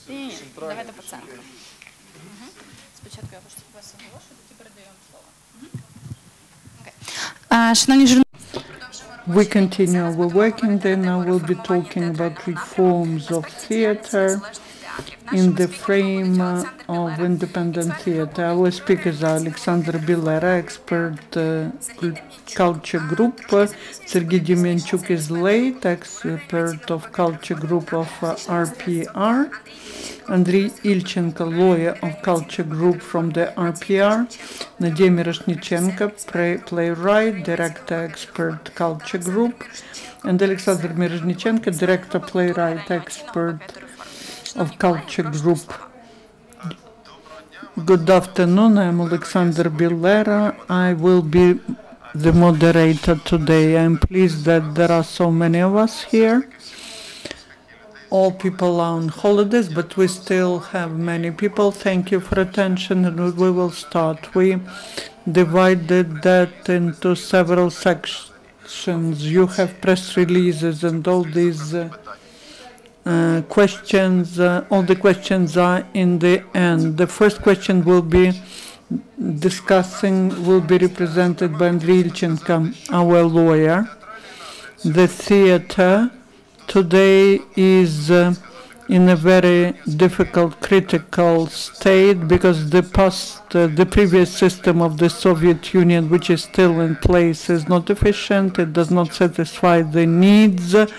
Ні, давайте по центру. Спочатку я вас оголошую, тоді передаємо слово. Шановні журналісти, we continue our working day. Now we'll be talking about reforms of theater in the frame of independent theater. Our speakers are Olexandr Bilera, expert culture group. Sergiy Demyanchuk is late, expert of culture group of RPR. Andriy Ilchenko, lawyer of culture group from the RPR. Nadiya Miroshnichenko, playwright, director, expert culture group. And Olexandr Miroshnichenko, director, playwright, expert of culture group. Good afternoon, I'm Olexandr Bilera. I will be the moderator today. I'm pleased that there are so many of us here. All people are on holidays, but we still have many people. Thank you for attention, and we will start. We divided that into several sections. You have press releases and all these questions. All the questions are in the end. The first question will be represented by Andriy Ilchenko, our lawyer. The theater today is in a very difficult, critical state because the previous system of the Soviet Union, which is still in place, is not efficient. It does not satisfy the needs of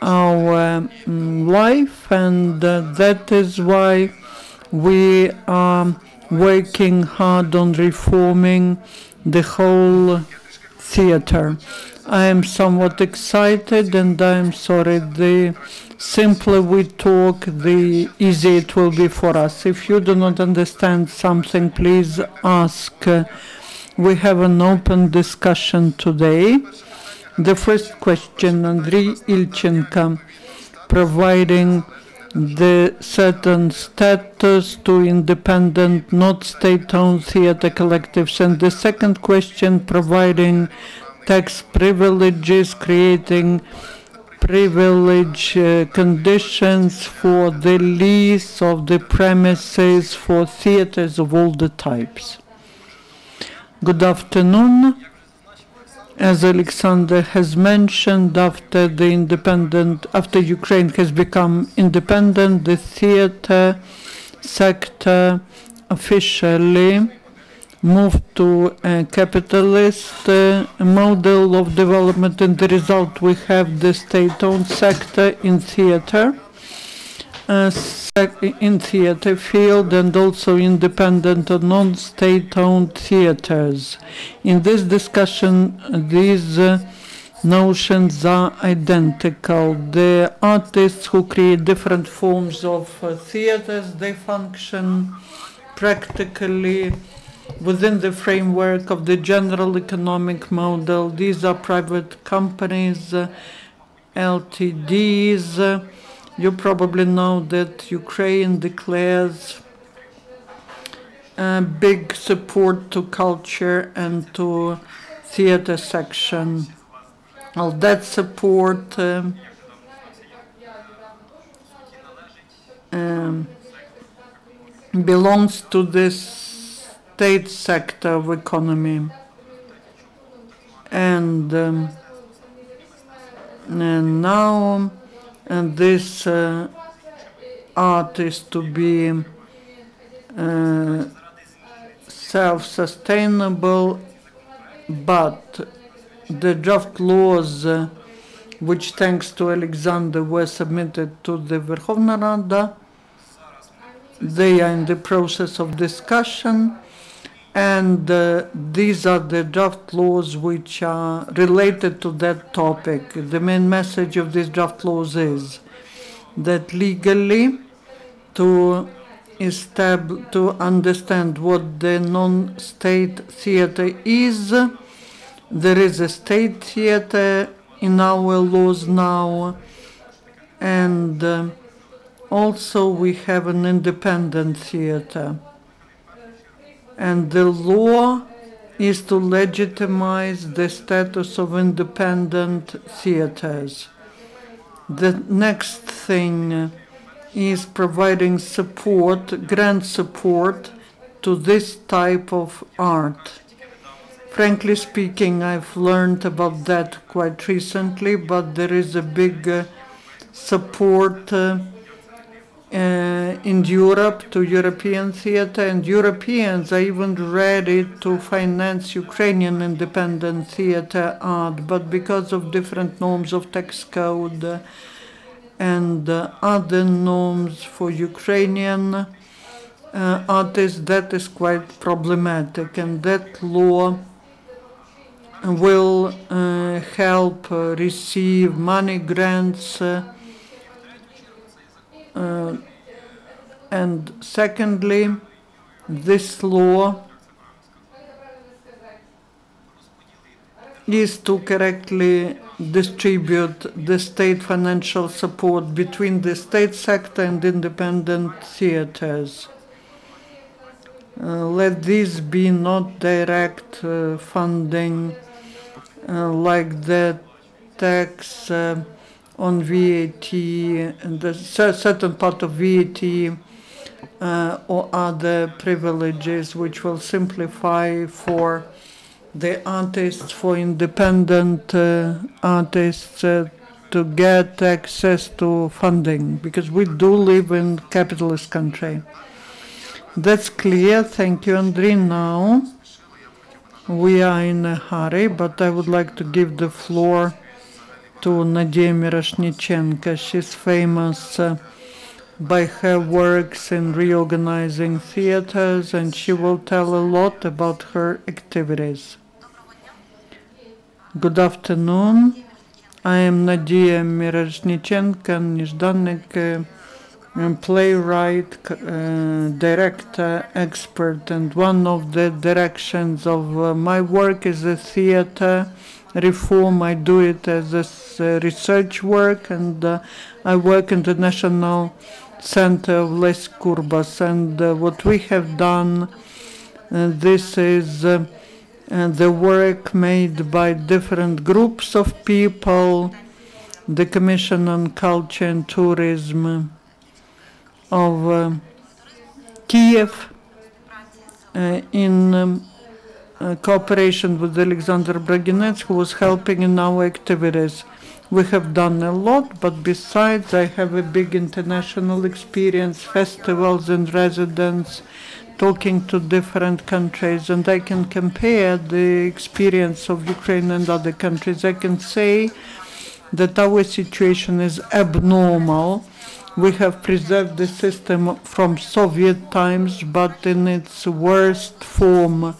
our life, and that is why we are working hard on reforming the whole theater. I am somewhat excited, and I'm sorry, the simpler we talk, the easier it will be for us. If you do not understand something, please ask. We have an open discussion today. The first question, Andriy Ilchenko, providing the certain status to independent, not state-owned theater collectives. And the second question, providing tax privileges, creating privilege conditions for the lease of the premises for theaters of all the types. Good afternoon. As Alexander has mentioned, after Ukraine has become independent, the theater sector officially moved to a capitalist model of development. In the result, we have the state-owned sector in theater field, and also independent or non-state-owned theaters. In this discussion, these notions are identical. The artists who create different forms of theaters, they function practically within the framework of the general economic model. These are private companies, LTDs. You probably know that Ukraine declares big support to culture and to theater section. All that support belongs to this state sector of economy, and now this art is to be self-sustainable, but the draft laws, which thanks to Alexander were submitted to the Verkhovna Rada, they are in the process of discussion. And these are the draft laws which are related to that topic. The main message of these draft laws is that legally, to understand what the non-state theater is, there is a state theater in our laws now, and also we have an independent theater. And the law is to legitimize the status of independent theaters. The next thing is providing support, grant support to this type of art. Frankly speaking, I've learned about that quite recently, but there is a big support in Europe to European theater, and Europeans are even ready to finance Ukrainian independent theater art, but because of different norms of tax code and other norms for Ukrainian artists, that is quite problematic, and that law will help receive money grants. And secondly, this law is to correctly distribute the state financial support between the state sector and independent theaters. Let this be not direct funding like the tax on VAT, and the certain part of VAT or other privileges, which will simplify for the artists, for independent artists to get access to funding, because we do live in a capitalist country. That's clear. Thank you, Andriy. Now we are in a hurry, but I would like to give the floor to Nadiya Miroshnichenko. She's famous by her works in reorganizing theaters, and she will tell a lot about her activities. Good afternoon. I am Nadiya Miroshnichenko, Nizhdannik, playwright, director, expert, and one of the directions of my work is a theater reform. I do it as a research work, and I work in the National Center of Les Kurbas. And what we have done, this is the work made by different groups of people, the Commission on Culture and Tourism of Kiev, in cooperation with Alexander Braginets, who was helping in our activities. We have done a lot, but besides, I have a big international experience, festivals and residence, talking to different countries, and I can compare the experience of Ukraine and other countries. I can say that our situation is abnormal. We have preserved the system from Soviet times, but in its worst form.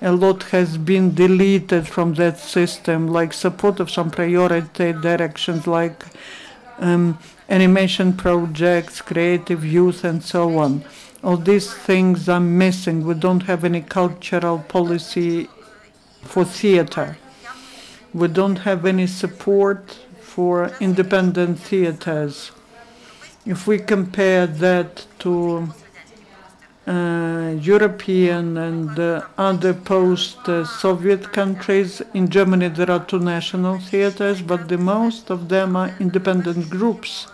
A lot has been deleted from that system, like support of some priority directions, like animation projects, creative youth, and so on. All these things are missing. We don't have any cultural policy for theater. We don't have any support for independent theaters. If we compare that to European and other post-Soviet countries, in Germany there are 2 national theaters, but the most of them are independent groups.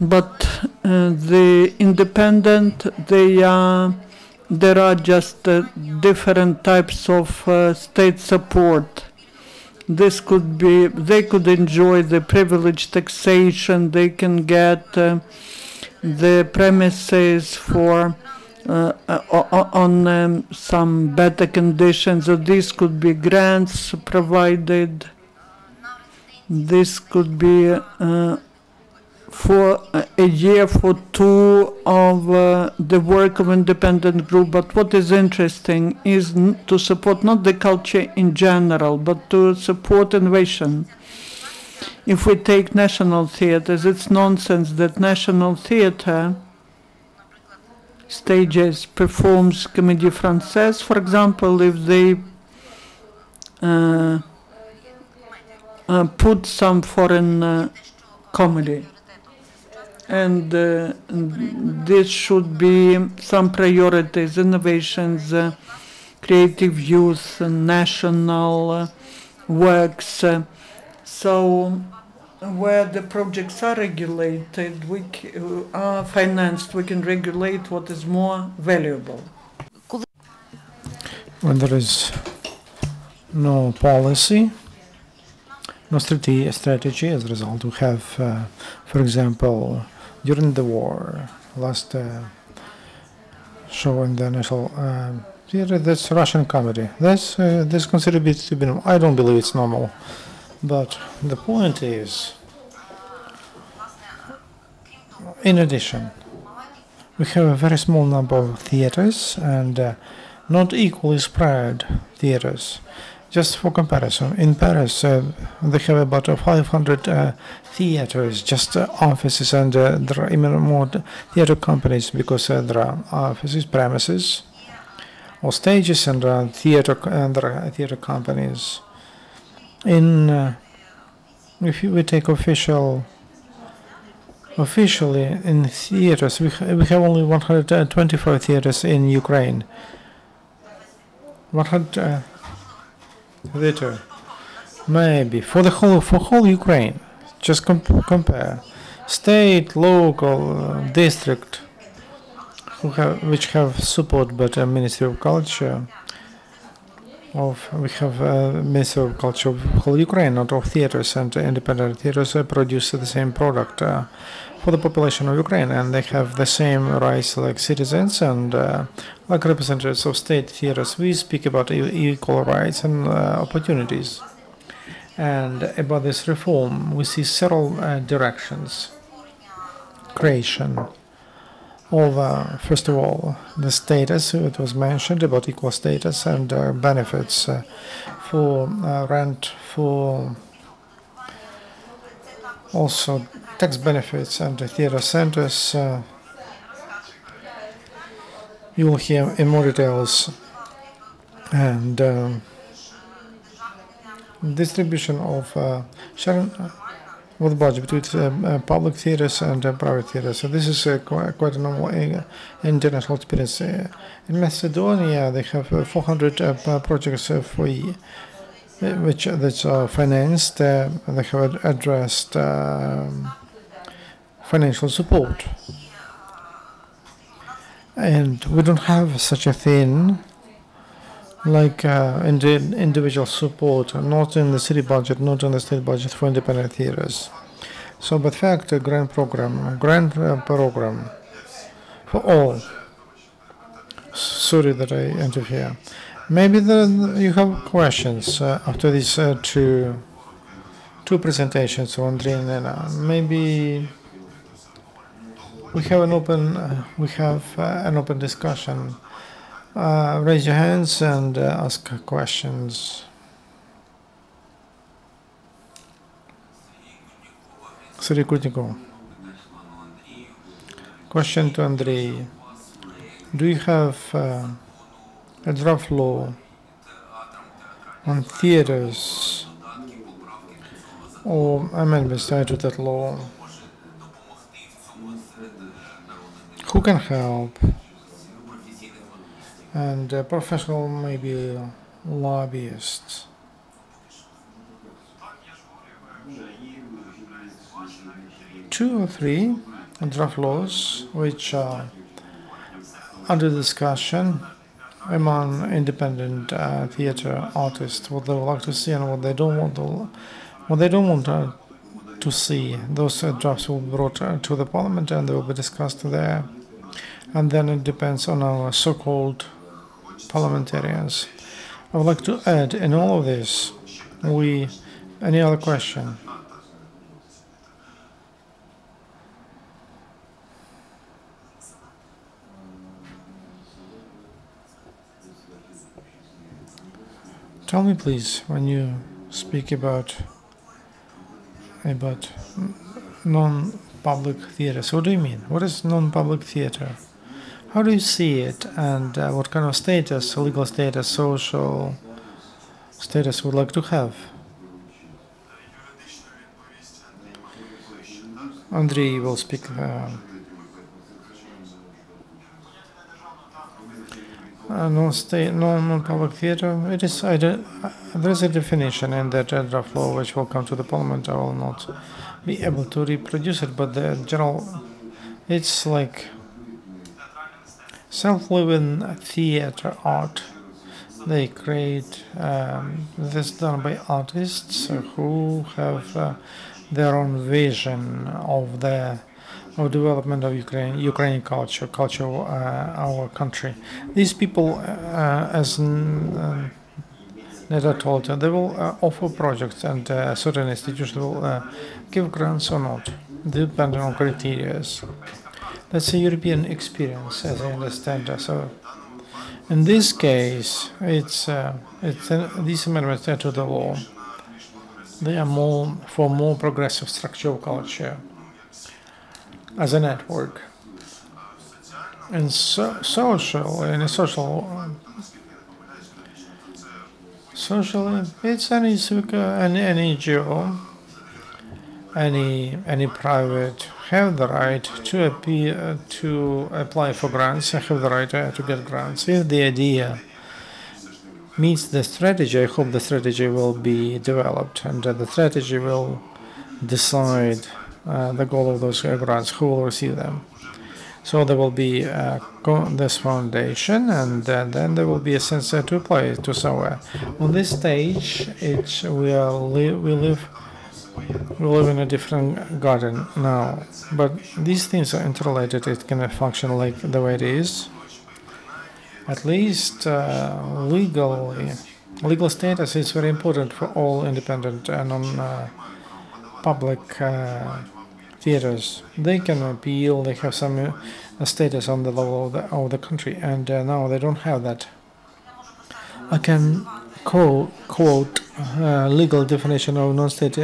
But the independent, there are just different types of state support. This could be, they could enjoy the privileged taxation, they can get the premises for on some better conditions. So these could be grants provided. This could be for a year for 2 of the work of independent group. But what is interesting is to support not the culture in general, but to support innovation. If we take national theaters, it's nonsense that national theater stages performs Comédie Française, for example, if they put some foreign comedy. And this should be some priorities, innovations, creative youth, national works, So where the projects are regulated, are financed, we can regulate what is more valuable. When there is no policy, no strategy, as a result, we have, for example, during the war, last show in the National Theatre, that's Russian comedy. This considered to be, I don't believe it's normal, but the point is, in addition, we have a very small number of theaters and not equally spread theaters. Just for comparison, in Paris, they have about 500 theaters, just offices, and there are even more theater companies because there are offices, premises, or stages, and there are theater companies. If we take officially in theaters, we have only 125 theaters in Ukraine. 100 theater, maybe for whole Ukraine. Just compare state, local, district, which have support, but a Ministry of Culture. We have Ministry of Culture of whole Ukraine, not of theaters, and independent theaters produce the same product for the population of Ukraine, and they have the same rights like citizens and like representatives of state theaters. We speak about equal rights and opportunities. And about this reform, we see several directions. Creation of, first of all, the status, it was mentioned about equal status and benefits for rent, for also tax benefits and theater centers. You will hear in more details, and distribution of sharing with budget between public theaters and private theaters. So this is quite a normal international experience. In Macedonia, they have 400 projects that's financed. They have addressed financial support, and we don't have such a thing like individual support, not in the city budget, not in the state budget for independent theaters. So, but fact, a grant program for all. Sorry that I interfere. Maybe you have questions after these two presentations from Andriy and Nina. Maybe we have an open discussion. Raise your hands and ask questions. Sergiy Demyanchuk. Question to Andriy. Do you have a draft law on theaters or amendments tied to that law? Who can help? And professional, maybe lobbyists. Two or three draft laws which are under discussion among independent theater artists, what they would like to see and what they don't want to see. Those drafts will be brought to the parliament and they will be discussed there. And then it depends on our so-called parliamentarians. I would like to add in all of this, any other question? Tell me please, when you speak about non-public theaters, what do you mean? What is non-public theater? How do you see it, and what kind of status, legal status, social status would like to have? Andriy will speak. Non-public theater. It is. there is a definition in the draft law which will come to the parliament. I will not be able to reproduce it, but the general, it's like self-living theater art. They create this done by artists who have their own vision of the development of Ukrainian culture of our country. These people, as Neda told, they will offer projects, and certain institutions will give grants or not, depending on criteria. That's a European experience, as I understand. So, in this case, these amendments to the law. They are for more progressive structure of culture as a network. And socially, it's any NGO, any private have the right to apply for grants, have the right to get grants. If the idea meets the strategy, I hope the strategy will be developed, and the strategy will decide the goal of those grants, who will receive them. So there will be this foundation, and then there will be a sense to apply to somewhere. On this stage, we live in a different garden now, but these things are interrelated. It cannot function like the way it is. At least legal status is very important for all independent and non-public theaters. They can appeal. They have some status on the level of the country, and now they don't have that. I can quote legal definition of non-state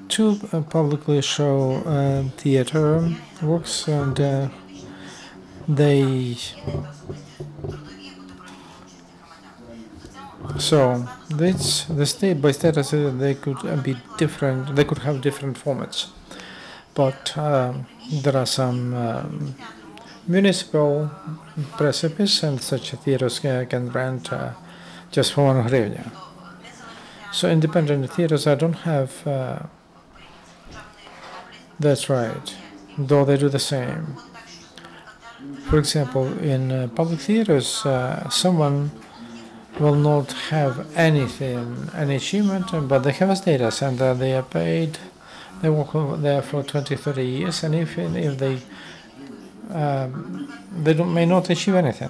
to publicly show theater works, and so this the state by status they could be different. They could have different formats, but there are some municipal precipice, and such theaters can grant just for 1 hryvnia. So independent theaters, I don't have. That's right, though they do the same. For example, in public theaters, someone will not have any achievement, but they have a status, and they are paid. They work there for 20-30 years, and if they may not achieve anything.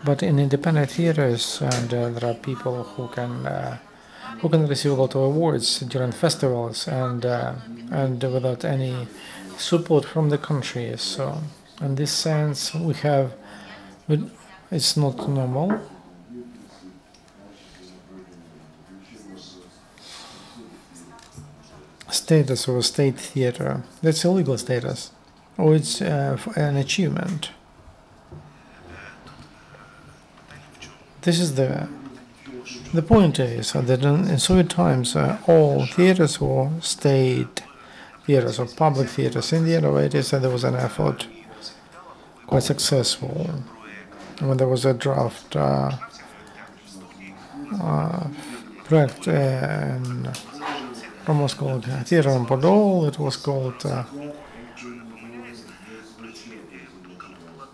But in independent theaters, and there are people who can receive a lot of awards during festivals, and without any support from the country. So, in this sense, it's not normal. Status of a state theater, that's a legal status, or it's an achievement. This is the point is that in Soviet times all theaters were state theaters or public theaters. In the end of it is that there was an effort, quite successful, when there was a draft project in almost called Theater on Podol. It was called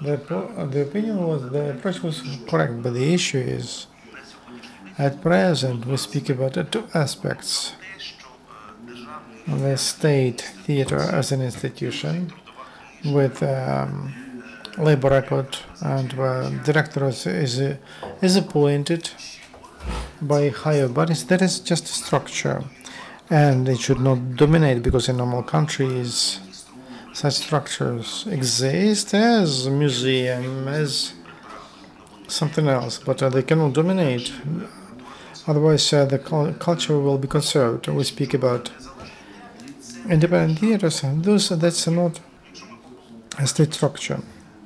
the opinion was the approach was correct, but the issue is at present we speak about two aspects: the state theater as an institution with labor record, and director is appointed by higher bodies. That is just a structure. And it should not dominate, because in normal countries such structures exist as a museum, as something else, but they cannot dominate. Otherwise, the culture will be conserved. We speak about independent theaters, and that's not a state structure.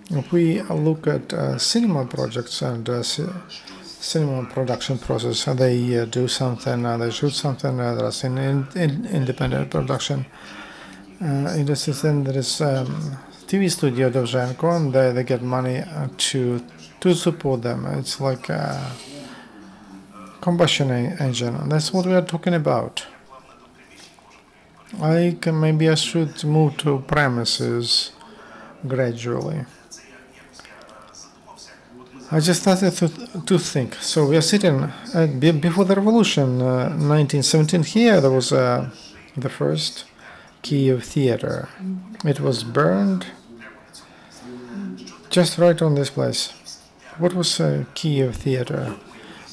If we look at cinema projects and cinema production process, they do something, they shoot something, there's an independent production industry. Then there is TV studio Dovzhenko, and they get money to support them. It's like combustion engine. That's what we are talking about. Maybe I should move to premises gradually. I just started to think. So we are sitting before the revolution, 1917. Here there was the first Kiev theater. It was burned just right on this place. What was Kiev theater?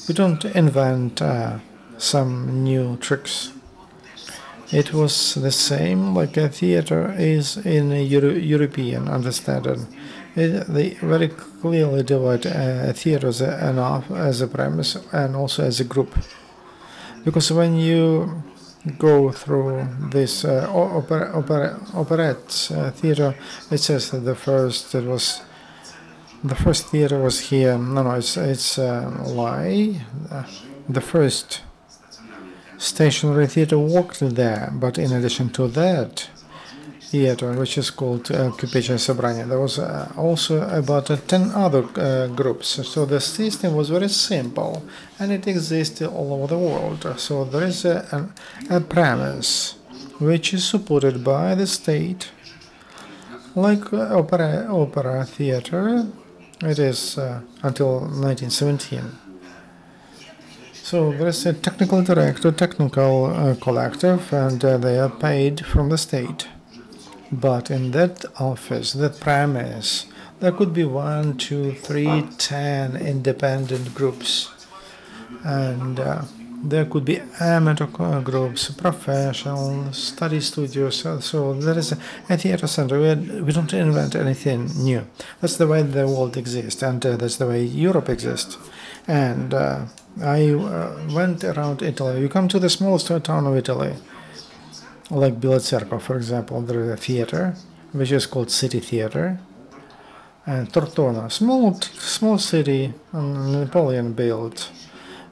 We don't invent some new tricks. It was the same like a theater is in a European understanding. They very clearly divide theater as a premise and also as a group. Because when you go through this operette theater, it says that the first theater was here. No, it's a lie. The first stationary theater worked there, but in addition to that theater, which is called Купеческое собрание, there was also about 10 other groups. So the system was very simple, and it existed all over the world. So there is a premise which is supported by the state, like opera theater. It is until 1917. So there is a technical director, technical collective, and they are paid from the state. But in that office, that premise, there could be 1, 2, 3, 10 independent groups. And there could be amateur groups, professional, study studios. So there is a theater center. We don't invent anything new. That's the way the world exists, and that's the way Europe exists. And I went around Italy. You come to the smallest town of Italy, like Bilacerco, for example. There is a theater, which is called City Theater. And Tortona, small city, Napoleon built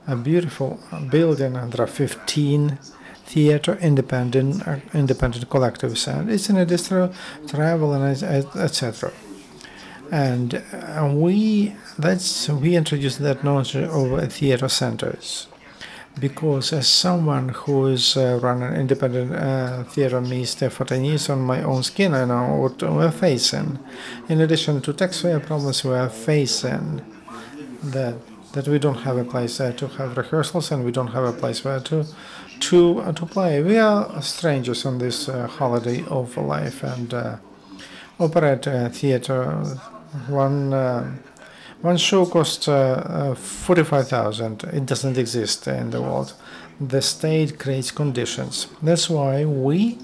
a beautiful building. There are 15 theater independent collectives, and it's an industrial travel and etc. And we introduced that notion of theater centers, because as someone who is running independent theater Mr. for 10 years on my own skin, I know what we're facing. In addition to taxpayer problems, we are facing that we don't have a place to have rehearsals, and we don't have a place where to play. We are strangers on this holiday of life, and operette theater. One show costs 45,000. It doesn't exist in the world. The state creates conditions. That's why we,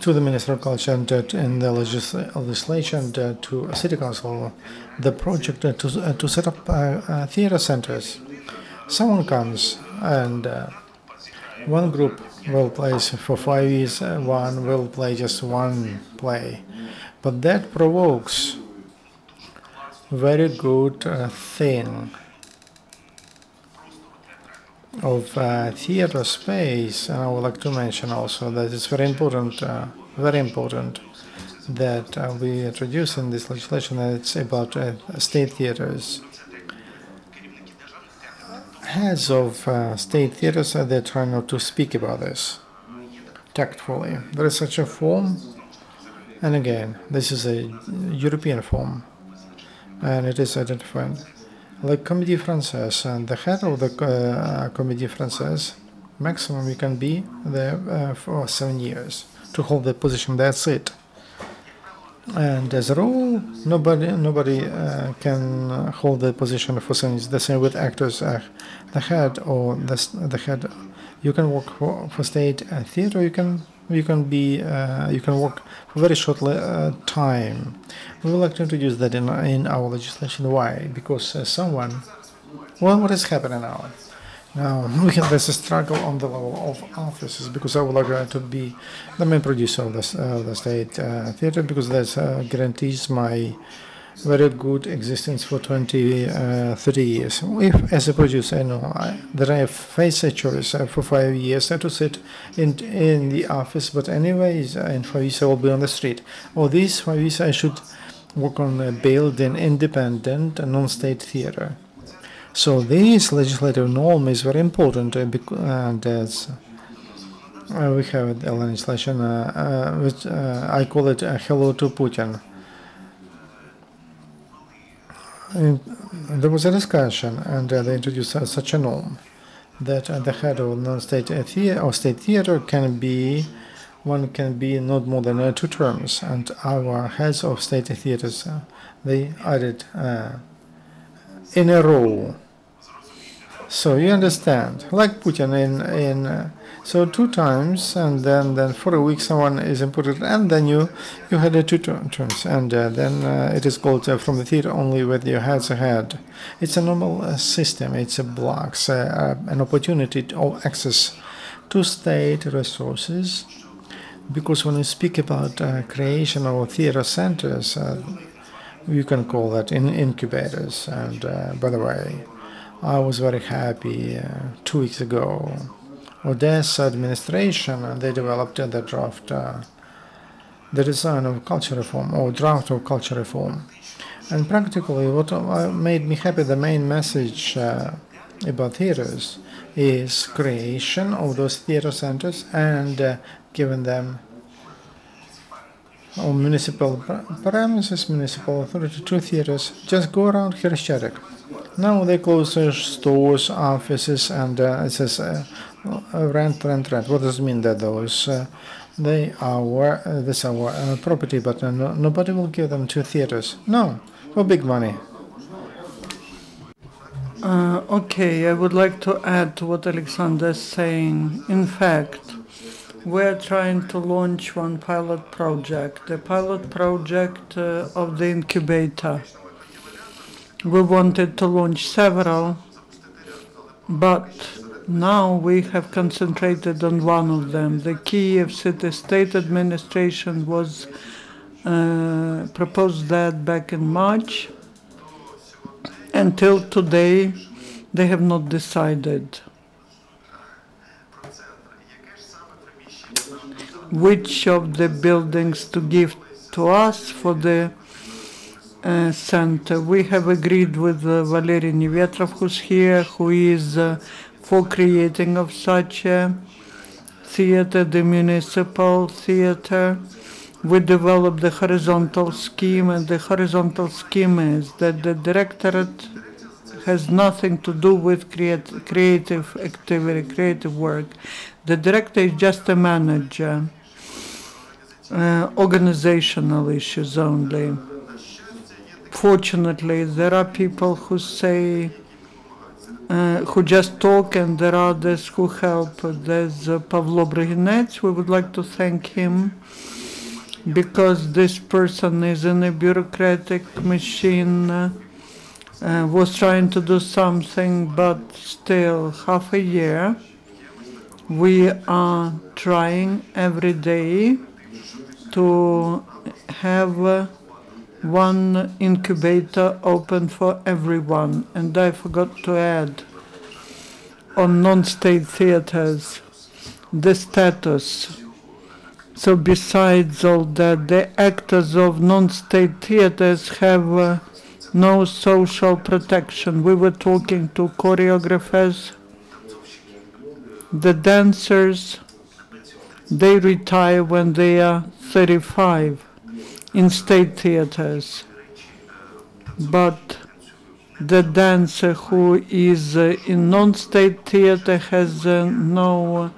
to the Minister of Culture and in the legislation to City Council, the project to set up theater centers. Someone comes and one group will play for 5 years, one will play just one play. But that provokes very good thing of theater space. And I would like to mention also that it's very important that we introduce in this legislation that it's about state theaters. Heads of state theaters, they try not to speak about this tactfully. There is such a form, and again, this is a European form, and it is identified like Comédie Française, and the head of the Comédie Française, maximum you can be there for 7 years to hold the position. That's it. And as a rule, nobody can hold the position for 7 years. The same with actors. The head or the head, you can work for state theater. You can work for very short time. We would like to introduce that in our legislation. Why? Because what is happening now? Now there's a struggle on the level of offices, because I would like to be the main producer of the state theater, because that guarantees my very good existence for 30 years. If, as a producer, I know that I face a choice for 5 years to sit in the office, but anyways, in 5 years I will be on the street. Or these 5 years I should work on building independent and non-state theater. So this legislative norm is very important, and as we have the legislation, which I call it "Hello to Putin." And there was a discussion, and they introduced such a norm that the head of non-state theater or state theater can be not more than 2 terms, and our heads of state theaters they added in a row. So you understand, like Putin so 2 times, and then for a week someone is imported, and then you had 2 terms, and then it is called from the theater only with your heads ahead. It's a normal system. It's a blocks an opportunity to access to state resources, because when you speak about creation of theater centers, you can call that incubators. And by the way, I was very happy 2 weeks ago. Odessa administration, they developed the draft, the design of culture reform, or draft of culture reform. And practically what made me happy, the main message about theaters is creation of those theater centers and giving them municipal premises, municipal authority to theaters. Just go around here, check it. Now they close stores, offices, and it says rent. What does it mean that those this our property, but nobody will give them to theaters? No, for big money. Okay, I would like to add to what Alexander is saying. In fact, we're trying to launch one pilot project, the pilot project of the incubator. We wanted to launch several, but now we have concentrated on one of them. The Kyiv City State Administration was proposed that back in March. Until today, they have not decided which of the buildings to give to us for the center. We have agreed with Valery Nevetrov, who's here, who is for creating of such a theater, the municipal theater. We developed the horizontal scheme, and the horizontal scheme is that the directorate has nothing to do with creative activity, creative work. The director is just a manager, organizational issues only. Fortunately, there are people who say, who just talk, and there are others who help. There's Pavlo Brighinets. We would like to thank him, because this person is in a bureaucratic machine, was trying to do something, but still half a year. We are trying every day to have one incubator open for everyone. And I forgot to add, on non-state theaters, the status. So besides all that, the actors of non-state theaters have no social protection. We were talking to choreographers, the dancers, they retire when they are 35 in state theaters. But the dancer who is in non-state theater has no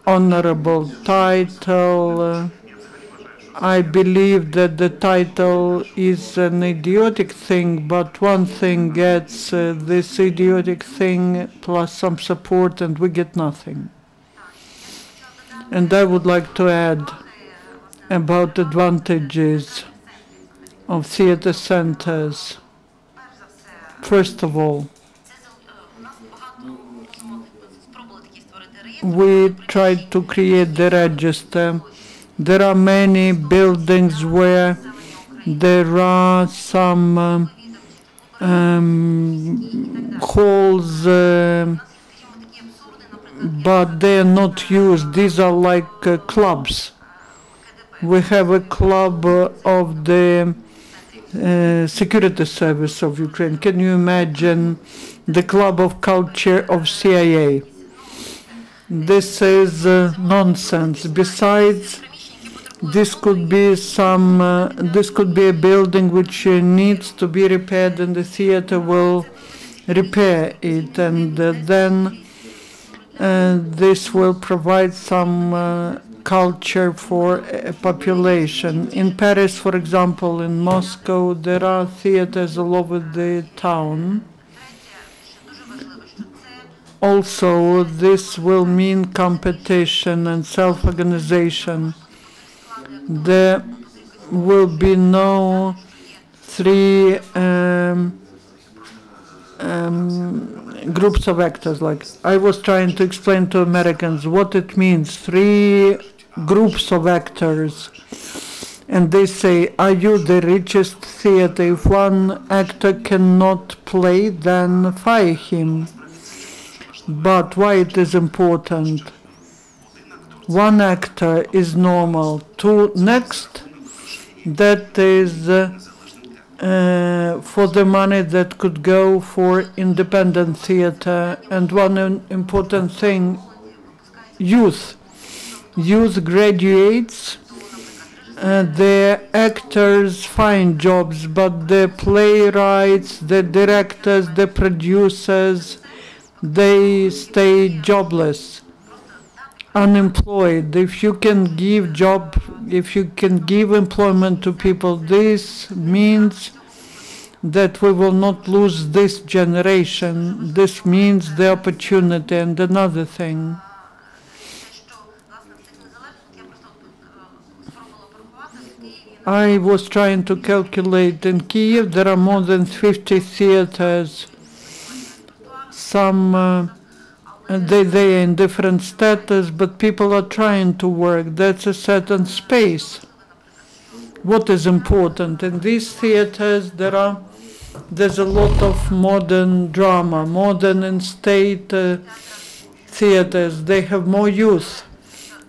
honorable title. I believe that the title is an idiotic thing, but one thing gets this idiotic thing plus some support, and we get nothing. And I would like to add about advantages of theater centers. First of all, we tried to create the register. There are many buildings where there are some halls, but they are not used. These are like clubs. We have a club of the security service of Ukraine. Can you imagine the club of culture of CIA? This is nonsense. Besides, this could be a building which needs to be repaired, and the theater will repair it, and then this will provide some culture for a population. In Paris, for example, in Moscow, there are theaters all over the town. Also, this will mean competition and self-organization. There will be no three groups of actors. Like I was trying to explain to Americans what it means, three groups of actors. And they say, are you the richest theater? If one actor cannot play, then fire him. But why it is important? One actor is normal. Two next, that is for the money that could go for independent theater. And one important thing, youth. Youth graduates, the actors find jobs, but the playwrights, the directors, the producers, they stay jobless, unemployed. If you can give employment to people, this means that we will not lose this generation. This means the opportunity. And another thing, I was trying to calculate in Kiev there are more than 50 theaters. Some they are in different status, but people are trying to work. That's a certain space. What is important in these theaters? There's a lot of modern drama, modern and state theaters. They have more youth.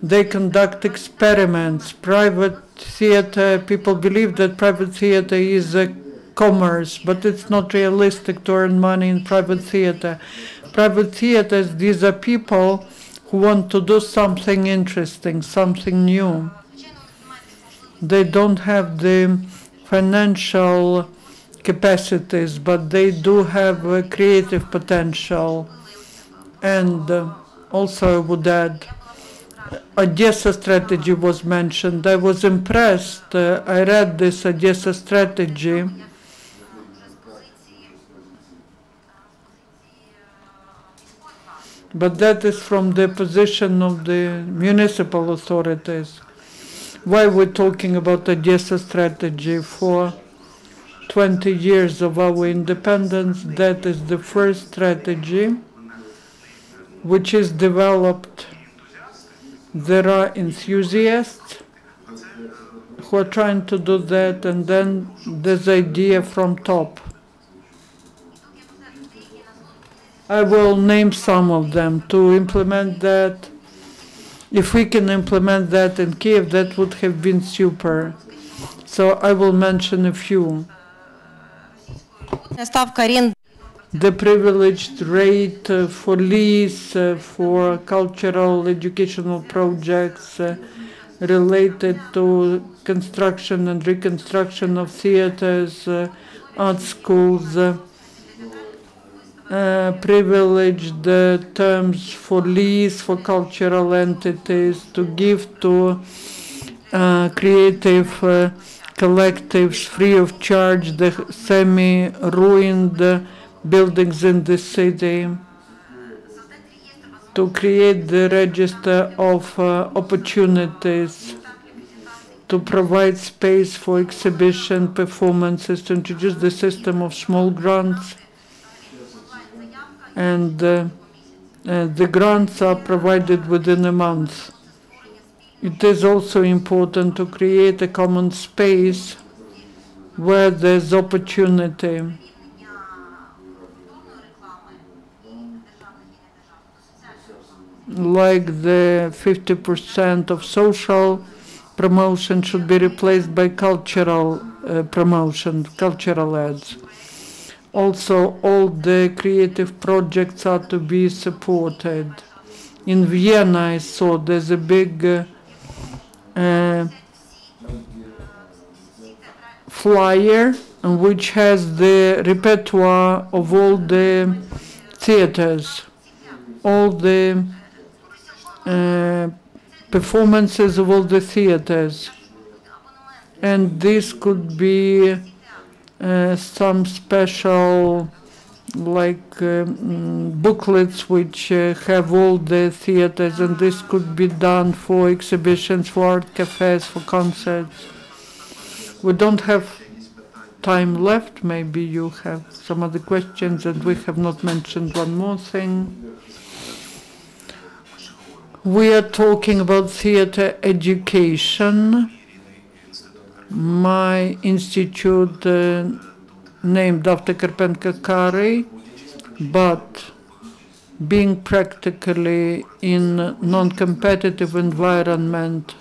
They conduct experiments. Private theater, people believe that private theater is a commerce, but it's not realistic to earn money in private theater. Private theaters, these are people who want to do something interesting, something new. They don't have the financial capacities, but they do have a creative potential. And also I would add, Odessa strategy was mentioned. I was impressed. I read this Odessa strategy. But that is from the position of the municipal authorities. Why we're talking about Odessa strategy? For 20 years of our independence, that is the first strategy which is developed. There are enthusiasts who are trying to do that, and then there's idea from top. I will name some of them to implement that. If we can implement that in Kiev, that would have been super. So I will mention a few. The privileged rate for lease for cultural educational projects related to construction and reconstruction of theaters, art schools, privileged terms for lease for cultural entities, to give to creative collectives free of charge the semi-ruined buildings in the city, to create the register of opportunities, to provide space for exhibition performances, to introduce the system of small grants, and the grants are provided within a month. It is also important to create a common space where there's opportunity. Like the 50% of social promotion should be replaced by cultural promotion, cultural ads. Also, all the creative projects are to be supported. In Vienna, I saw there's a big flyer which has the repertoire of all the theaters, all the performances of all the theaters. And this could be some special booklets which have all the theaters, and this could be done for exhibitions, for art cafes, for concerts. We don't have time left. Maybe you have some other questions, and we have not mentioned one more thing. We are talking about theater education. My institute named after Karpenko-Kary, but being practically in non-competitive environment.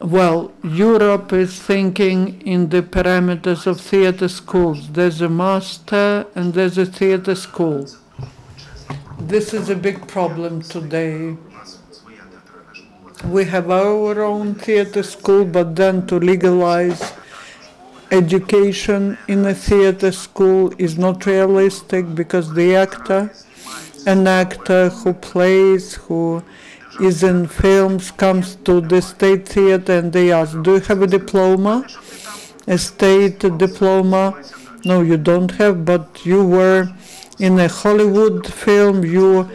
Well, Europe is thinking in the parameters of theater schools. There's a master and there's a theater school. This is a big problem today. We have our own theater school, but then to legalize education in a theater school is not realistic, because an actor who plays, who is in films, comes to the state theater and they ask, do you have a diploma, a state diploma? No, you don't have, but you were in a Hollywood film, you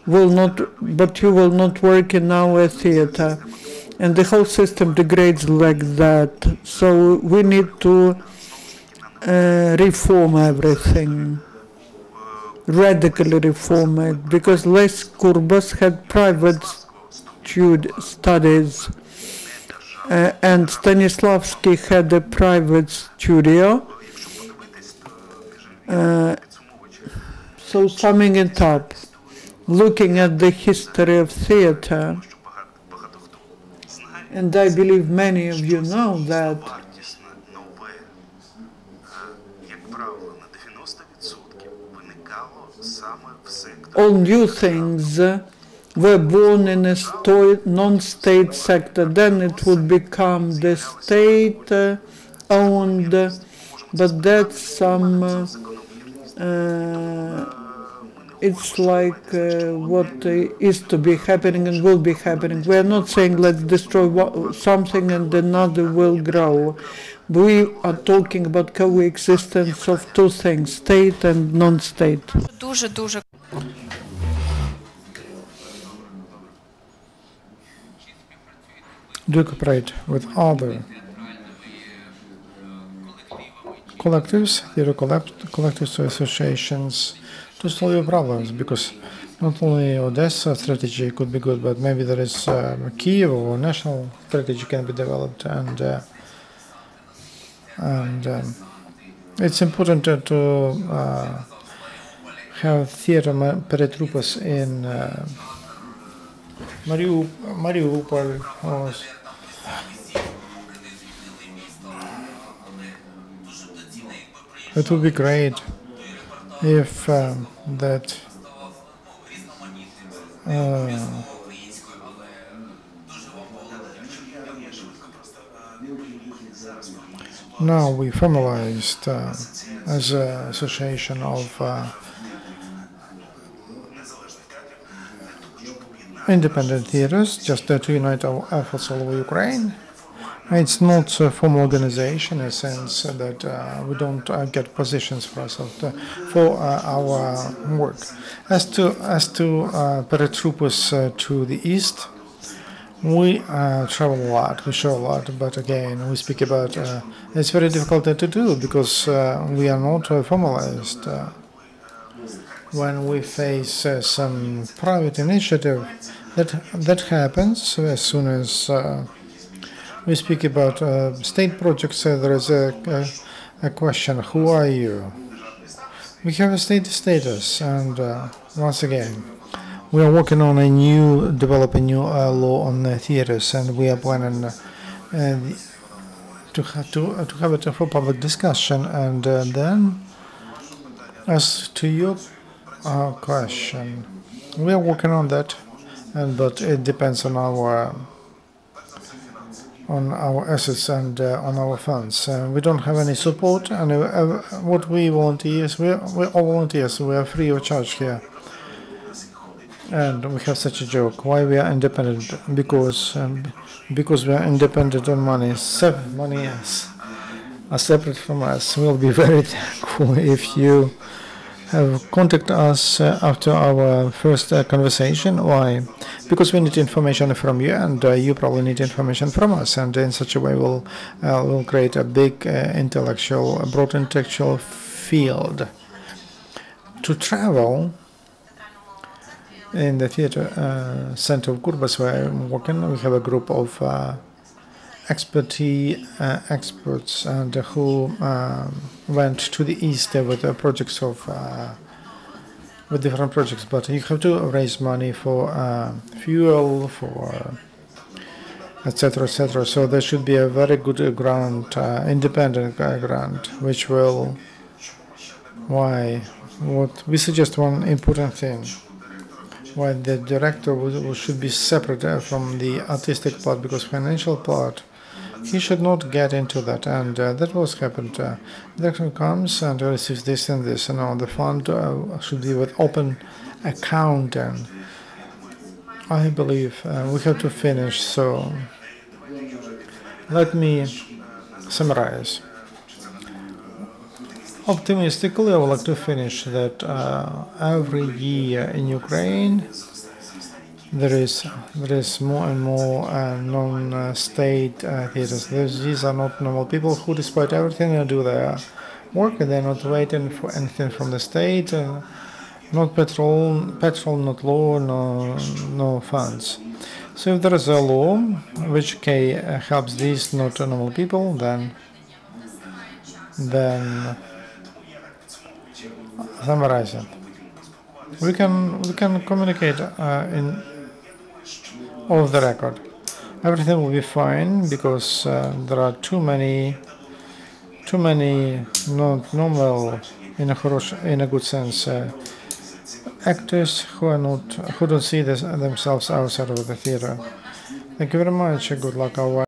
will not work in our theater. And the whole system degrades like that. So we need to reform everything, radically reform it, because Les Kurbas had private studies, and Stanislavski had a private studio. So summing it up, looking at the history of theater, and I believe many of you know that all new things were born in a non-state sector. Then it would become the state-owned, but that's some, it's like what is to be happening and will be happening. We are not saying let's destroy something and another will grow. We are talking about coexistence of two things, state and non-state. Do cooperate with other collectives, theater collectives or associations to solve your problems, because not only Odessa strategy could be good, but maybe there is Kiev or national strategy can be developed, and it's important to have theater paratroupers in Mariupol. It would be great if that now we formalized as an association of independent theaters, just to unite our efforts all over Ukraine. It's not a formal organization in a sense that we don't get positions for ourselves for our work. As to paratroopers to the east, we travel a lot, we show a lot, but again, we speak about it's very difficult to do because we are not formalized. When we face some private initiative, that happens as soon as we speak about state projects. There is a question: who are you? We have a state status, and once again, We are working on develop a new law on theaters, and we are planning to have it for public discussion. And then, as to your question, we are working on that, but it depends on our assets and on our funds. We don't have any support, and what we volunteers, we're all volunteers. We are free of charge here. And we have such a joke. Why we are independent? Because we are independent on money. Money are separate from us. We'll be very thankful if you have contact us after our first conversation. Why? Because we need information from you, and you probably need information from us. And in such a way, we'll create a big broad intellectual field to travel. In the theater center of Gurbas, where I'm working, we have a group of experts and who went to the east with projects with different projects. But you have to raise money for fuel, for etc., etc. So there should be a very good grant, independent grant, which will. What we suggest one important thing. Why the director should be separate from the artistic part, because financial part, he should not get into that, and that was happened. The director comes and receives this and this, and the fund should be with open account, and I believe we have to finish. So let me summarize. Optimistically, I would like to finish that every year in Ukraine there is more and more non-state theaters. These are not normal people who, despite everything, do their work, and they're not waiting for anything from the state. Not petrol, not law, no funds. So if there is a law which helps these not normal people, then summarize it. We can communicate in off the record. Everything will be fine, because there are too many not normal, in a good sense, actors who don't see themselves outside of the theater. Thank you very much. Good luck.